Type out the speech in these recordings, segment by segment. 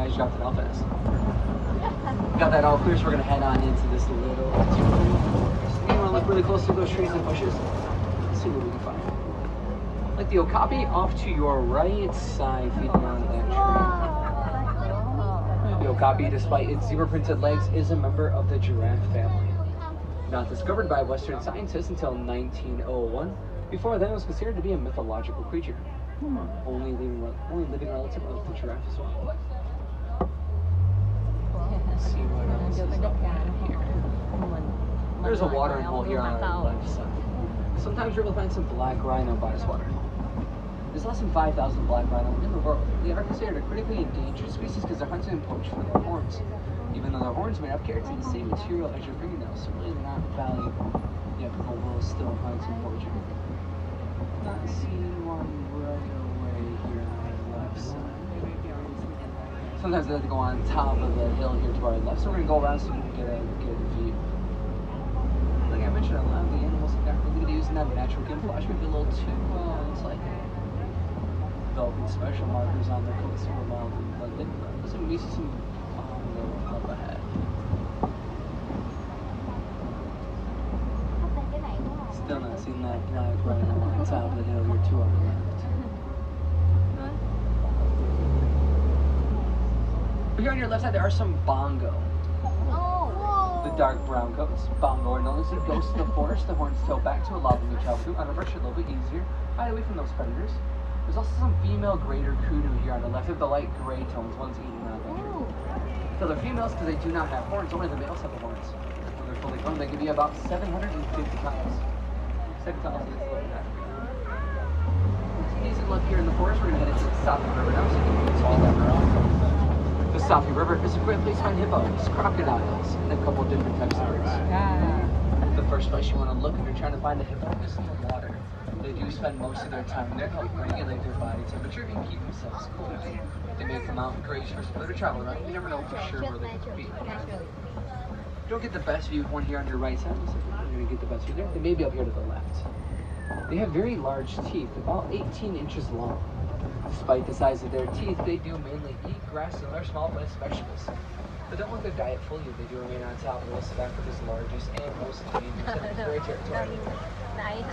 guys dropped it off as. Got that all clear, so we're gonna head on into this little forest. You wanna look really close to those trees and bushes? Let's see what we can find. Like the okapi off to your right side, feeding on that tree. The okapi, despite its zebra-printed legs, is a member of the giraffe family. Not discovered by Western scientists until 1901. Before then, it was considered to be a mythological creature. Only living relative of the giraffe as well. Let's see what else is up here. There's a watering hole here on our left side. Sometimes you're able to find some black rhino by this watering hole. There's less than 5,000 black rhino in the world. They are considered a critically endangered species because they're hunted and poached for their horns. Even though their horns may have keratin, the same material as your fingernails, so really they're not valuable. Yet people will still hunt and poach them. Not seeing one right away here on our left side. Sometimes they have to go on top of the hill here to our left, so we're going to go around so we can get a good view. Like I mentioned, a lot of the animals are not really using that natural camouflage, maybe a little too, it's like developing special markers on their coats for a while. But there's some up ahead. Still not seeing that black rhino on top of the hill here to our left. But here on your left side, there are some bongo. The dark brown coats. Bongo are known as the ghosts of the forest. The horns tilt back to allow them to travel through underbrush a little bit easier, hide away from those predators. There's also some female greater kudu here on the left of the light gray tones, one's eating out the tree. So they're females because they do not have horns, only the males have the horns. When they're fully grown, they can be about 750 pounds. 7 pounds is what that. Easy look here in the forest, we're going to head into the Safi River now, so you can see all that around. The Safi River is a great place to find hippos, crocodiles, and a couple different types of birds. The first place you want to look if you're trying to find a hippo is in the water. They do spend most of their time there to help regulate their body temperature and keep themselves cool. They may come out and graze for some to travel around. You never know for sure where they could be. You don't get the best view of one here on your right side. So you're going to get the best view there. They may be up here to the left. They have very large teeth, about 18 inches long. Despite the size of their teeth, they do mainly eat grass and other small plants and vegetables. But don't let their diet fool you. They do remain on top of the list of Africa's largest and most dangerous and very territorial.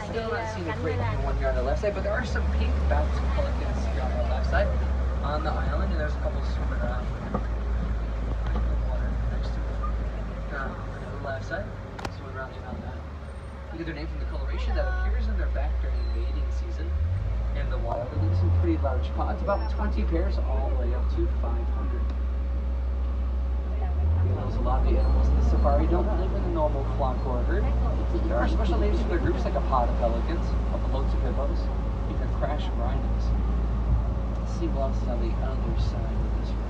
Still not seeing a great view one here on the left side, but there are some pink bats and pelicans here on the left side on the island, and there's a couple swimming around in the water next to it. On the left side, swimming around in on that. You get their name from the coloration that appears in their back during mating season. In the wild, they live in some pretty large pods, about 20 pairs all the way up to 500. A lot of the animals in the safari don't live in a normal flock or herd. There are special names for their groups like a pod of pelicans, loads of hippos, even crash rhinos. Let's see what else is on the other side of this river.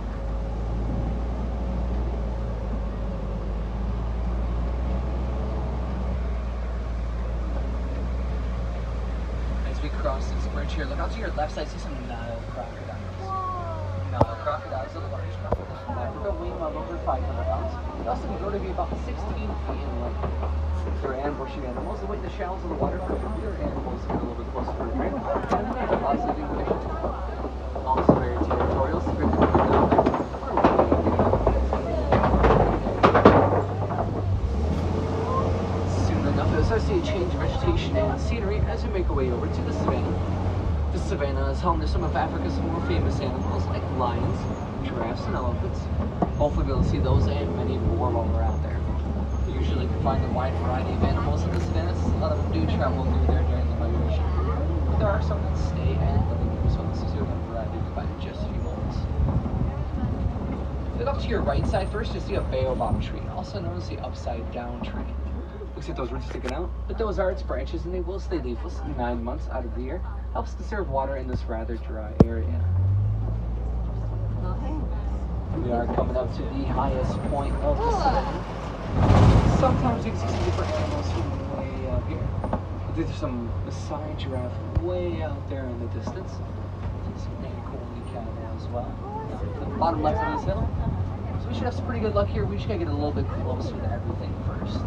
As we cross this bridge here, look out to your left side, see some Nile crocodiles. Nile crocodiles are the largest crocodiles from Africa, weighing well over 500 pounds. They also can grow to be about 16 feet in length. They're ambushing animals. They wait in the shallows of the water for bigger animals to get a little bit closer to the drink. And they have lots of living fish. Also very territorial, secret to soon enough, you'll start to see a change of vegetation and scenery as we make our way over to the savannah. The savannah is home to some of Africa's more famous animals like lions, giraffes, and elephants. Hopefully we'll see those and many more while we're out there. You usually can find a wide variety of animals in the savannahs. A lot of them do travel through there during the migration. But there are some that stay and live there, so this is a variety to find in just a few moments. Look up to your right side first to see a baobab tree, also known as the upside down tree. Looks like those roots sticking out, but those are its branches and they will stay leafless 9 months out of the year. Helps conserve water in this rather dry area. We are coming up to the highest point of the savannah. Sometimes you can see some different animals from way out here. But there's some Maasai giraffe way out there in the distance. Some Angoli cattle as well. The bottom left of this hill. So we should have some pretty good luck here. We just gotta get a little bit closer to everything first.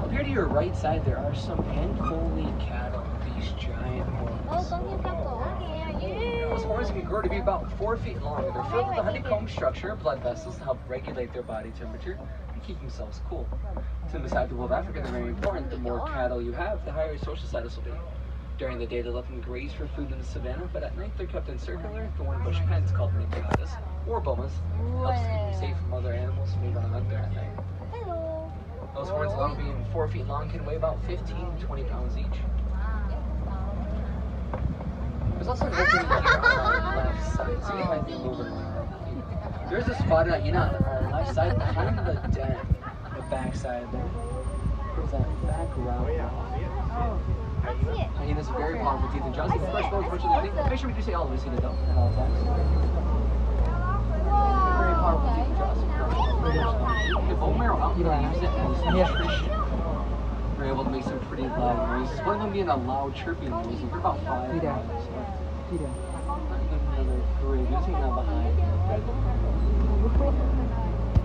Up here to your right side, there are some Angoli cattle. These giant Those horns can grow to be about 4 feet long. They're filled with a honeycomb structure, blood vessels to help regulate their body temperature and keep themselves cool. So beside the World of Africa, they're very important. The more cattle you have, the higher your social status will be. During the day, they let them graze for food in the savannah, but at night they're kept in circular thorn bush pens called migadas or bomas. Helps keep them safe from other animals who may run hunt there at night. Those horns, along being 4 feet long, can weigh about 15 to 20 pounds each. There's also an opening here on our left side, so you might be moving around. There's a spot out, on our left side behind the den, the back side there. There's that back round. He has very powerful teeth and jaws. He first knows much of the thing. Make sure we do say all of this at all times. Very powerful teeth and jaws. The bone marrow out, they use it as nutrition. We're able to make some pretty loud noises. One of them being a loud chirping noise. They're about 5 pounds. Another great using that behind.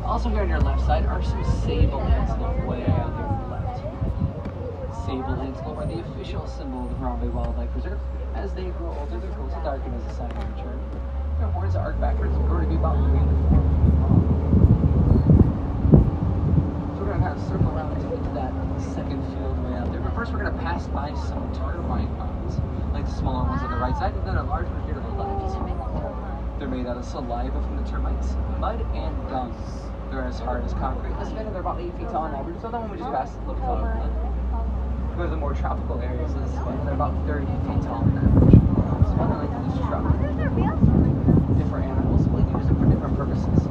Also here on your left side are some sable antelope way out there on the left. Sable antelope are the official symbol of the Harambe Wildlife Preserve. As they grow older, their coats will darken as a sign of maturity. Their horns arc backwards and grow to be about 3 to 4 feet long. So we're going to kind of circle around to get to that second field way out there. But first we're going to pass by some termite mounds, like the smaller ones on the right side, and then a large one here to the left. They're made out of saliva from the termites, mud, and dung. They're as hard as concrete. This minute they're about 8 feet tall on average, so that one we just passed a little bit taller than that. Go to the more tropical areas of this one, they're about 30 feet tall on average. So I like this truck. Different animals will use them for different purposes.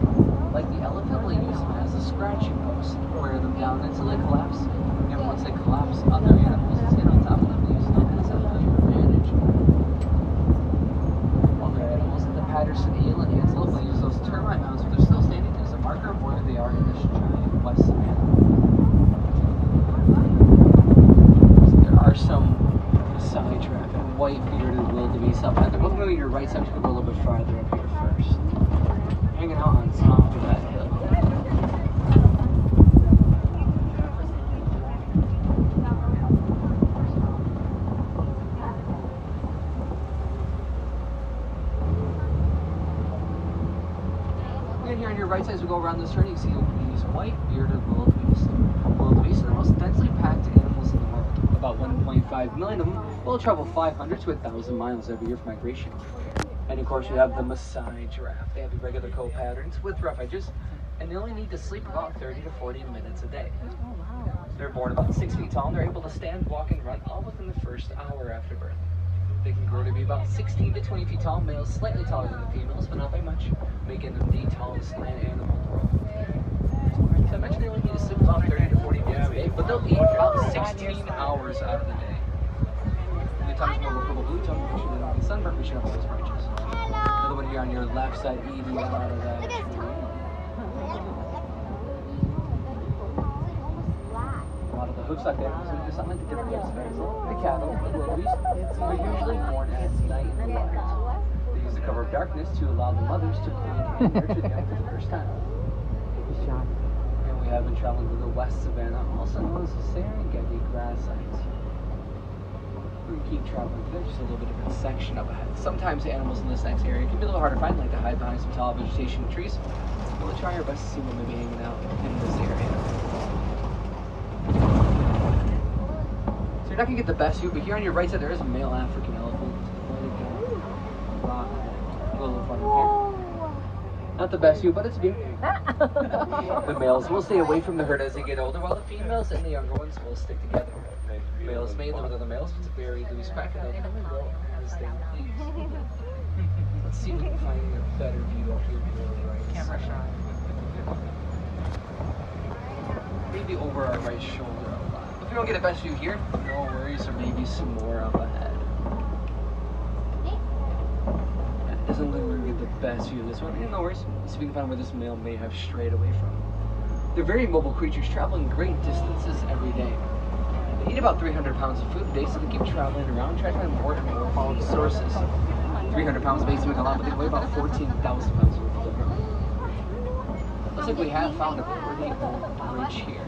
Like the elephant will use them as a scratching post, wear them down until they collapse, and once they collapse, other animals will sit on top of them and use them as a advantage. Other animals, like the Patterson eel and antelope, will use those termite mounds if they're still standing as a marker of where they are in this giant west savannah. There are some side giraffe and white-bearded wildebeest up ahead. They're both moving to your right side, so we'll go a little bit farther up here first. Hanging out on top of that hill. And here on your right side, as we go around this turn, you see these white-bearded wildebeest. Wildebeest are the most densely packed animals in the world. About 1.5 million of them will travel 500 to 1,000 miles every year for migration. And of course, we have the Maasai giraffe. They have irregular coat patterns with rough edges, and they only need to sleep about 30 to 40 minutes a day. They're born about 6 feet tall, and they're able to stand, walk, and run all within the first hour after birth. They can grow to be about 16 to 20 feet tall, males slightly taller than the females, but not by much, making them the tallest land animal in the world. So I mentioned they only need to sleep about 30 to 40 minutes a day, but they'll eat about 16 hours out of the day. The times more purple blue tongue fishing and sunburn fishing up those branches. Another one here on your left side eating a lot of that. A lot of the hooks like that, so they sound like the different types of animals. The cattle, the wildebeest, are usually born at night and light. They use the cover of darkness to allow the mothers to clean and nurture the young for the first time. And we have been traveling to the West Savannah, also known as the Serengeti grass sites. We can keep traveling through just a little bit different section up ahead. Sometimes the animals in this next area can be a little harder to find, like to hide behind some tall vegetation and trees. But we'll try our best to see what may be hanging out in this area. So you're not going to get the best view, but here on your right side there is a male African elephant. Go a little farther here. Not the best view, but it's a view. The males will stay away from the herd as they get older, while the females and the younger ones will stick together. Males may live with other males, it's a very loose pack, and they'll come and go as they please. Let's see if we can find a better view up here to the right. Camera shot. Maybe over our right shoulder a lot. If we don't get a best view here, no worries, or maybe some more up ahead. It doesn't look like we're going to get the best view of this one. No worries. So we can find where this male may have strayed away from. They're very mobile creatures, traveling great distances every day. They eat about 300 pounds of food a day, so they keep traveling around, trying to find more and more food sources. 300 pounds may seem like a lot, but they weigh about 14,000 pounds worth of food. Looks like we have found a pretty old bridge here.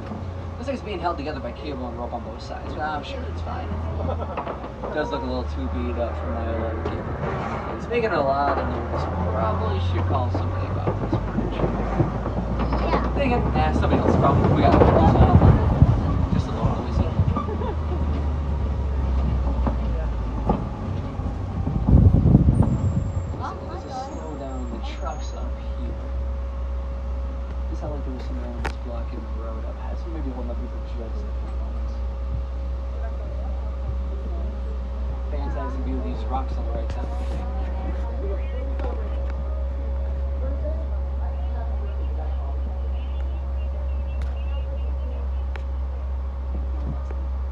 Looks like it's being held together by cable and rope on both sides, but I'm sure it's fine. It does look a little too beat up for my old cable. It's making a lot of noise. Probably should call somebody about this bridge. Yeah. Thinking, somebody else's problem. We got it. Just a little noisy. Let's just slow down the trucks up here. This sounds like there was some elements blocking the road up ahead, so maybe we'll let people just a few moments. Fantastic view of these rocks on the right side.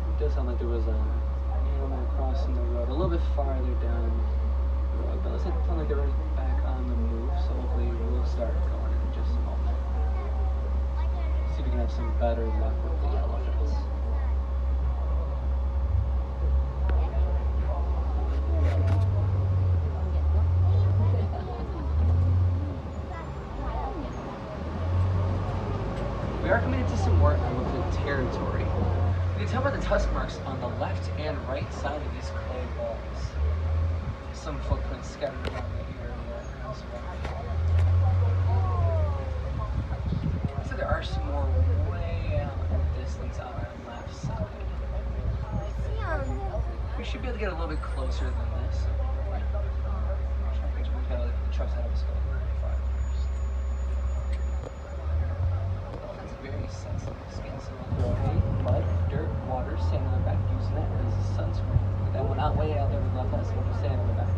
It does sound like there was a animal crossing the road a little bit farther down the road, but it doesn't sound like they were back on the move, so hopefully we'll start going in just a moment. See if we can have some better luck with the elephants. We are coming into some more elephant territory. You can tell by the tusk marks on the left and right side of these clay balls. Some footprints scattered around the area as well. So there are some more way out in the distance on our left side. We should be able to get a little bit closer than this. I'm trying to picture we've got the trucks ahead of us going very far. That's very sensitive skin. So we'll throw mud, dirt, water, sand on the back, using that as a sunscreen. That one out way out there with left us, we'll just sand on the back.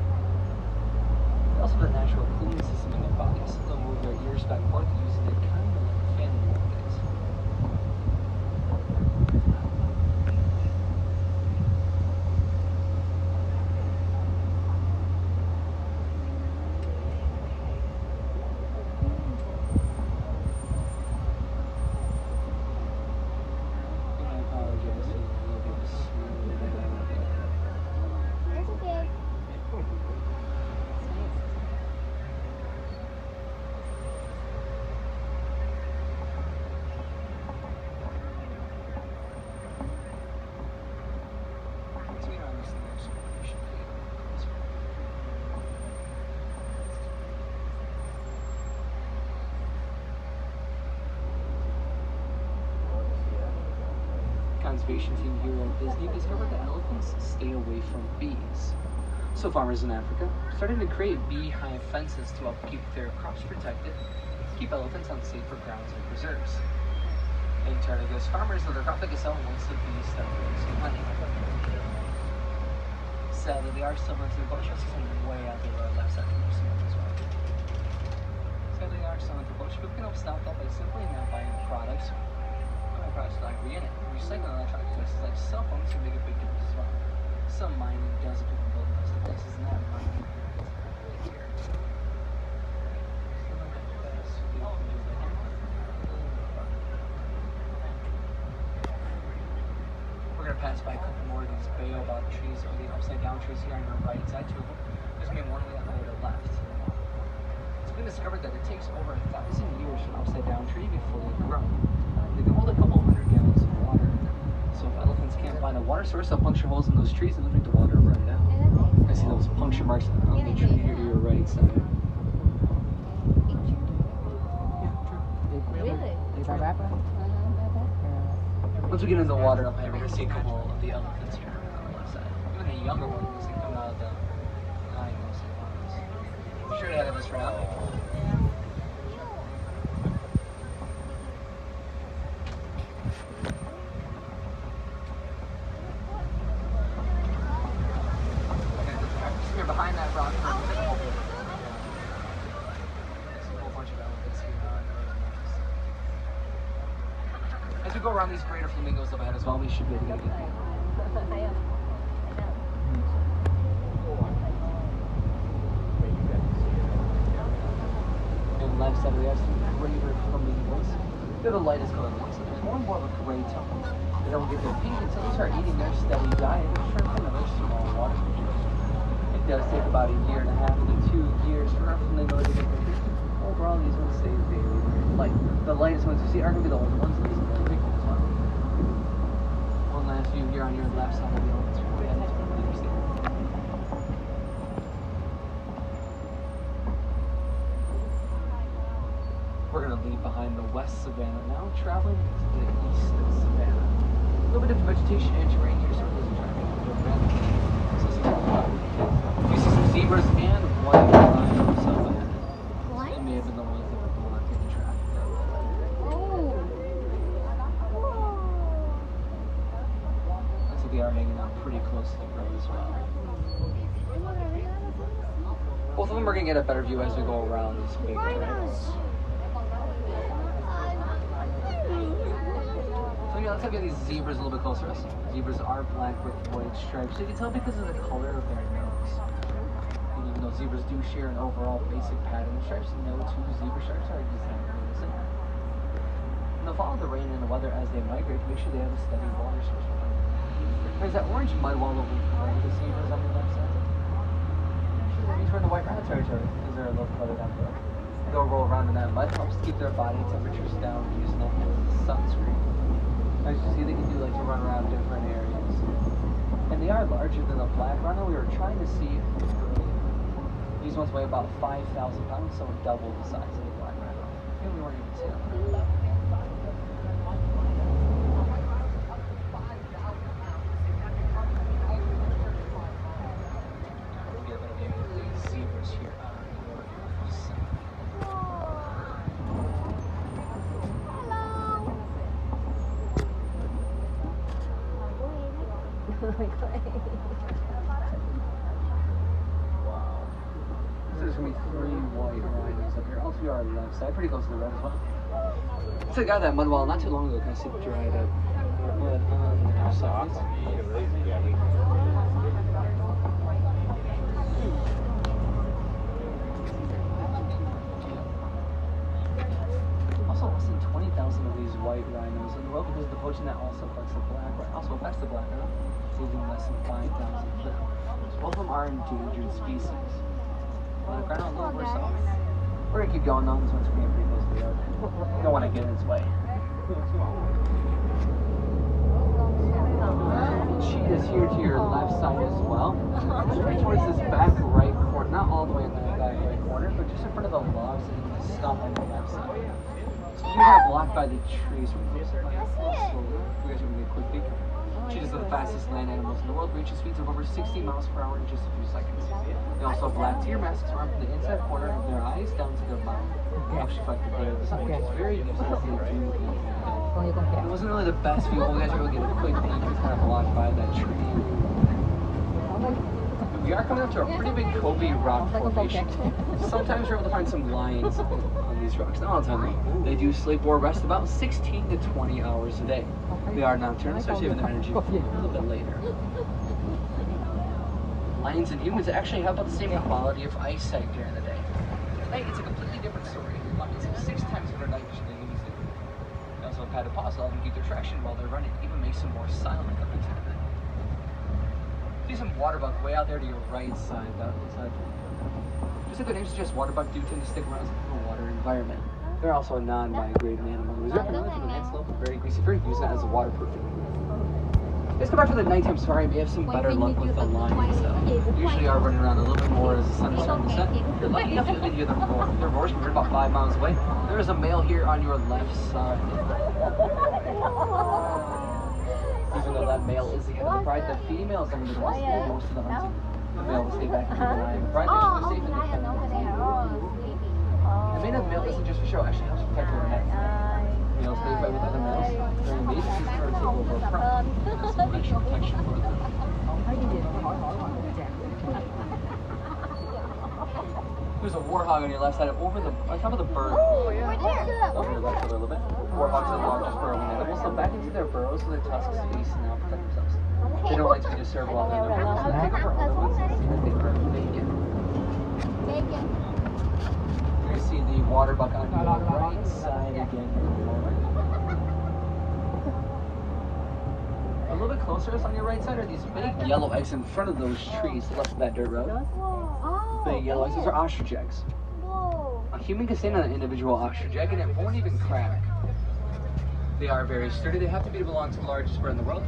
They also have a natural cooling system in their bodies. They'll move their ears back and forth using it kind of like a fan in the days. I apologize for a little bit of smooth down there. It's okay. So we don't understand there's some we should be able to closer. Conservation team here at Disney discovered that elephants stay away from bees. So farmers in Africa started to create beehive fences to help keep their crops protected, keep elephants on safer grounds and preserves. In turn, it gives farmers that their crop they can sell once the bees start producing honey. Sadly, they are still into the bush. That's something way out there on the left side of the smoke as well. Sadly, they are still into the bush, but we can help stop that by simply not buying products. Products like recycling electronic devices like cell phones can make a big difference as well. Some mining does if people build those devices, and that mining here. We're gonna pass by a couple more of these baobab trees, or the upside down trees here on your right side, two of them. There's gonna be one on the left. It's been discovered that it takes over 1,000 years for an upside down tree to be fully grown. They can hold a couple hundred gallons of water. So if elephants can't find a water source, they'll puncture holes in those trees and they'll make the water run down. I see those puncture marks on the tree here to your right side. Really? Once we get into the water up here, we're going to see a couple of the elephants here on the left side. Even the younger ones that come out of the line mostly ones. Straight ahead of us for now. Here behind that rock, there's a whole bunch of elephants here. As we go around these greater flamingos up ahead as well, we should be able to get a good view. And left side we have some greater flamingos. They're the lightest colored ones, so there's more and more of a gray tone. They don't get their pink until they start eating their steady diet and shrimp and other small water creatures. It does take about 1.5 to 2 years for our flamingo to get their pink. Overall, these ones stay very light. The lightest ones you see are going to be the older ones, and these are the big ones as well. view here on your left side of the wheel. Let's go ahead and turn the leaves there. We're going to leave behind the West Savannah now, traveling to the East Savannah. A little bit of vegetation and terrain here, so it doesn't try to make it go bad. You see some zebras and white rhinos up ahead. What? They may have been the ones that were blocking the traffic. Oh. Looks like they are hanging out pretty close to the road as well. Both of them are going to get a better view as we go around this big trail. So yeah, let's look at these zebras a little bit closer. Zebras are black with white stripes. So you can tell because of the color of their nose. And even though zebras do share an overall basic pattern of stripes, no two zebra stripes are exactly the same. And they'll follow the rain and the weather as they migrate to make sure they have a steady water source. There's that orange mud wall over the zebras on the left side. That means we're in the white rhino territory because they're a little further down the road. They'll roll around in that mud, helps keep their body temperatures down using that as sunscreen. As you see, they can do like to run around different areas. And they are larger than the black rhino we were trying to see earlier. These ones weigh about 5,000 pounds, so double the size of the black rhino. Maybe we weren't even seeing them. Zebras here. Wow. So there's going to be 3 white rhinos up here. All 3 are on the left side, pretty close to the road as well. So I got that mud wall not too long ago. Can I see it dried up? Mud on the sides. Also, less than 20,000 of these white rhinos in the world because the poaching that also affects the black rhino. Also affects the black rhino. Leaving less than 5,000 for them. Both of them are endangered species. Black rhino, a little worse off. We're gonna keep going on. This one's gonna be pretty close to the road. You don't want to get in its way. Cheetahs here to your left side as well. Right towards this back right corner, not all the way in the back right corner, but just in front of the logs and the stump on the left side. So you are blocked by the trees. We guys are gonna get a quick peek. Cheetahs are the fastest land animals in the world, reaching speeds of over 60 miles per hour in just a few seconds. They also have black tear masks around from the inside corner of their eyes down to their mouth. Actually, like the glare of the sun, which is very useful as they do eat. It wasn't really the best view, but we guys are going to get a quick peek. It's kind of blocked by that tree. We are coming up to a pretty big Kobe rock formation. Sometimes we're able to find some lions on these rocks. Not all the time. They do sleep or rest about 16 to 20 hours a day. They are nocturnal, especially when their energy a little bit later. Lions and humans actually have about the same quality of eyesight during the day. At night, it's a completely different story. Lions have 6 times better night vision than humans do. They also have padded paws that help them keep their traction while they're running. Even makes them more silent up into the night. See some water buck way out there to your right side. Just like the name suggests, water buck do tend to stick around in the water environment. They're also a non-migrating animal. They're primarily from the next slope and very greasy free, using that as a waterproofing. Let's go back to the nighttime safari. We have some better luck with the lions though. Usually are running around a little bit more as the sun is starting to set. If you're lucky enough, you can hear them roar. Their roars can be about 5 miles away. There is a male here on your left side. Even though that male is the head of the pride, the females are going to do most of the hunting. The male will stay back and keep an eye on the pride. Make sure they're safe and defend. The mane of the male isn't just for show, actually helps protect their neck. Males may fight with other males during mating season or take over a pride. That's some extra protection for them. There's a warhog on your left side, on top of the bird. Over your left shoulder a little bit. Warhogs are the largest burrowing animals, so back into their burrows so their tusks face and now protect themselves. They don't like to be disturbed while they're in their burrows, so they take over other ones and they burn bacon. You're going to see the water buck on your right side again. A little bit closer to us on your right side are these big yellow eggs in front of those trees left of that dirt road. Big yellow eggs, those are ostrich eggs. A human can stand on an individual ostrich egg and it won't even crack. They are very sturdy. They have to be to belong to the largest bird in the world.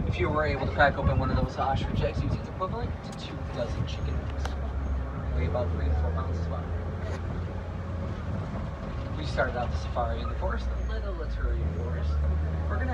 If you were able to crack open one of those ostrich eggs, you'd see it's equivalent to 2 dozen chicken eggs. They weigh about 3 to 4 pounds as well. We started out the safari in the forest, a little Laturia forest. We're going